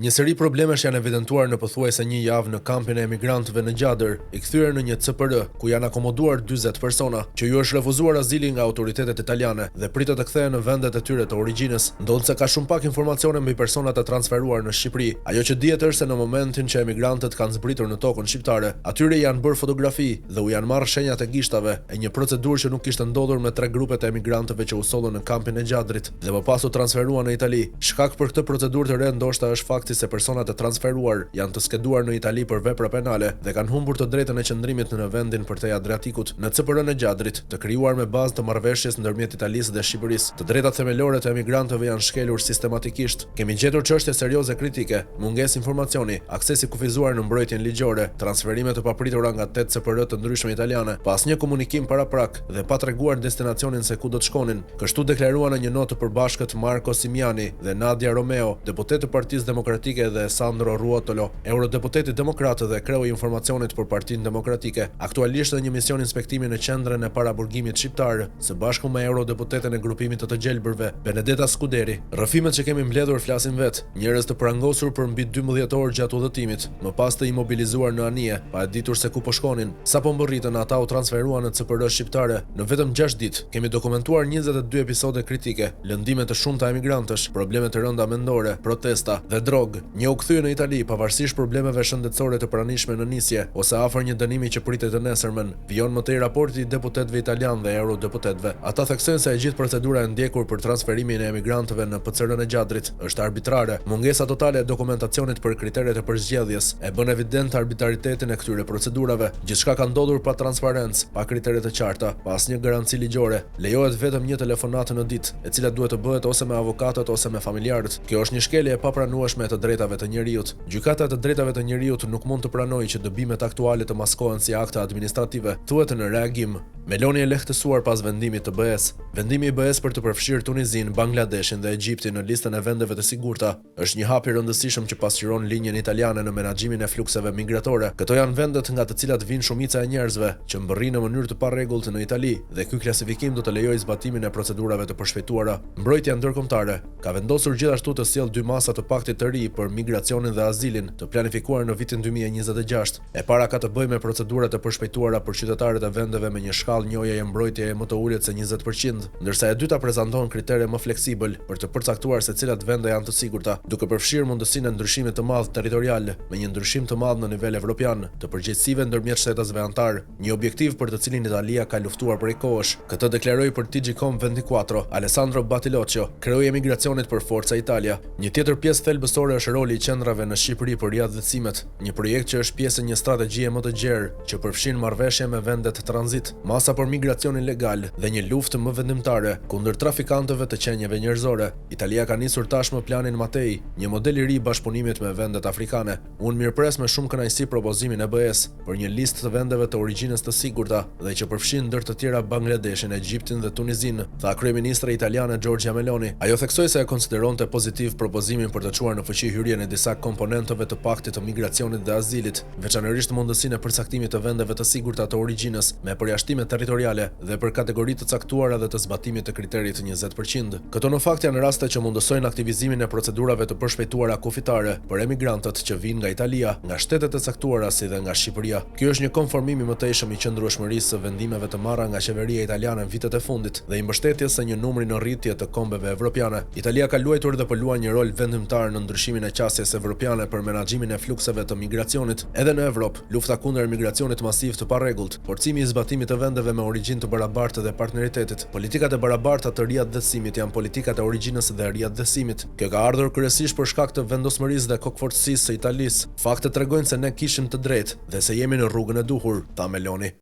Një seri problemesh janë evidentuar në pothuajse një javë në kampin e emigrantëve në Gjadër, i kthyer në një CPR, ku janë akomoduar 40 persona, që ju është refuzuar azili nga autoritetet italiane dhe pritet të kthehen në vendet e tyre të origjinës, ndonse ka shumë pak informacione mbi personat e transferuar në Shqipëri. Ajo që dihet është se në momentin që emigrantët kanë zbritur në tokën shqiptare, atyre janë bërë fotografi dhe u janë marrë shenjat e gishtave, e një procedurë që nuk kishte ndodhur me 3 grupet e emigrantëve që u sollën në kampin e Gjadrit dhe më pas u transferuan në Itali. Shkak për këtë procedurë të re ndoshta është fakti se personat e transferuar janë të skeduar në Itali për vepra penale dhe kanë humbur të drejtën e qëndrimit në vendin përtej Adriatikut në CPR-n e Gjadrit, të krijuar me bazë të marrëveshjes ndërmjet Italisë dhe Shqipërisë. Të drejtat themelore të emigrantëve janë shkelur sistematikisht. Kemi gjetur çështje serioze kritike, mungesë informacioni, aksesi kufizuar në mbrojtjen ligjore, transferime të papritura nga 8 CPR të ndryshme italiane, pa asnjë komunikim paraprak dhe pa treguar destinacionin se ku do të shkonin. Kështu deklaruan në një notë të përbashkët Marco Simiani dhe Nadia Romeo, deputet të Partisë Demokratike, dhe Sandro Ruotolo, eurodeputeti demokrat dhe kreu i informacionit për Partinë Demokratike, aktualisht në një mision inspektimi në qendrën e paraburgimit shqiptar, së bashku me eurodeputeten e grupimit të gjelbërve, Benedetta Scuderi. Rrëfimet që kemi mbledhur flasin vet, njerëz të prangosur për mbi 12 orë gjatë udhëtimit, më pas të imobilizuar në anije, pa e ditur se ku po shkonin. Sapo mbërritën ata u transferuan në CPR shqiptare. Në vetëm 6 ditë kemi dokumentuar 22 episode kritike, lëndime të shumta emigrantësh, probleme të rënda mendore, protesta dhe drogë. Një u kthye në Itali pavarësisht problemeve shëndetësore të pranishme në nisje ose afër një dënimi që pritet të nesërmen, vijon më tej raporti i deputetëve italianë dhe eurodeputetëve. Ata theksojnë se e gjithë procedura e ndjekur për transferimin e emigrantëve në PCR-n e Gjadrit është arbitrare. Mungesa totale e dokumentacionit për kriteret e përzgjedhjes e bën evident arbitraritetin e këtyre procedurave. Gjithçka ka ndodhur pa transparencë, pa kritere të qarta, pa asnjë garanci ligjore. Lejohet vetëm një telefonatë në ditë, e cila duhet të bëhet ose me avokatët ose me familjarët. Kjo është një shkelje e papranueshme të drejtave të njerëzit. Gjykata e drejtave të njerëzit nuk mund të pranojë që dëbimet aktuale të maskohen si akte administrative, thuhet në reagim. Meloni e lehtësuar pas vendimit të BE-s. Vendimi i BE-s për të përfshirë Tunizin, Bangladeshin dhe Egjiptin në listën e vendeve të sigurta është një hap i rëndësishëm që pasqyron linjën italiane në menaxhimin e flukseve migratore. Këto janë vendet nga të cilat vijnë shumica e njerëzve që mbërrin në mënyrë të parregullt në Itali dhe ky klasifikim do të lejojë zbatimin e procedurave të përshpejtuara. Mbrojtja ndërkombëtare ka vendosur gjithashtu të sjellë 2 masa të paktit të ri për migracionin dhe azilin, të planifikuar në vitin 2026. E para ka të bëjë me procedurat e përshpejtuara për qytetarët e vendeve me një shkallë njohjeje mbrojtjeje më të ulët se 20%, ndërsa e dyta prezanton kritere më fleksibël për të përcaktuar se cilat vende janë të sigurta, duke përfshirë mundësinë e ndryshimit të madh territorial me një ndryshim të madh në nivel evropian të përgjegjësive ndërmjet shtetasve antar, një objektiv për të cilin Italia ka luftuar prej kohësh. Këtë deklaroi për TG24 Alessandro Battilocchio, kreu i emigracionit për Forza Italia. Një tjetër pjesë thelbësore është roli i qendrave në Shqipëri për riadhësimet, një projekt që është pjesë e një strategjie më të gjerë që përfshin marrëveshje me vendet tranzit, masa për migracionin legal dhe një luftë më vendimtare kundër trafikantëve të qenjeve njerëzore. Italia ka nisur tashmë planin Matei, një model i ri i bashkëpunimit me vendet afrikane. Unë mirëpres me shumë kënaqësi propozimin e BE-s për një listë të vendeve të origjinës të sigurta dhe që përfshin ndër të tjera Bangladeshin, Egjiptin dhe Tunizin, tha kryeministra italiane Giorgia Meloni. Ajo theksoi se e konsideronte pozitiv propozimin për të çuar në fuqi hyrjen e disa komponentëve të paktit të migracionit dhe azilit, veçanërisht mundësinë e përcaktimit të vendeve të sigurta të origjinës me përjashtime territoriale dhe për kategori të caktuara dhe të zbatimit të kriterit 20%. Këto në fakt janë raste që mundësojnë aktivizimin e procedurave të përshpejtuara kufitare për emigrantët që vijnë nga Italia, nga shtetet e caktuara si dhe nga Shqipëria. Ky është një konformim i mëtejshëm i qëndrueshmërisë së vendimeve të marra nga qeveria italiane në vitet e fundit dhe i mbështetjes së një numri në rritje të kombeve evropiane. Italia ka luajtur dhe po luan një rol vendimtar në ndryshimin e qasjes evropiane për menaxhimin e flukseve të migracionit. Edhe në Evropë, lufta kundër migracionit masiv të parregullt, forcimi i zbatimit të vendeve me origjinë të barabartë dhe partneritetit. Politikat e barabarta të riadhësimit janë politikat e origjinës dhe riadhësimit. Kjo ka ardhur kryesisht për shkak të vendosmërisë dhe kokfortësisë së Italisë. Faktet tregojnë se ne kishim të drejtë dhe se jemi në rrugën e duhur, tha Meloni.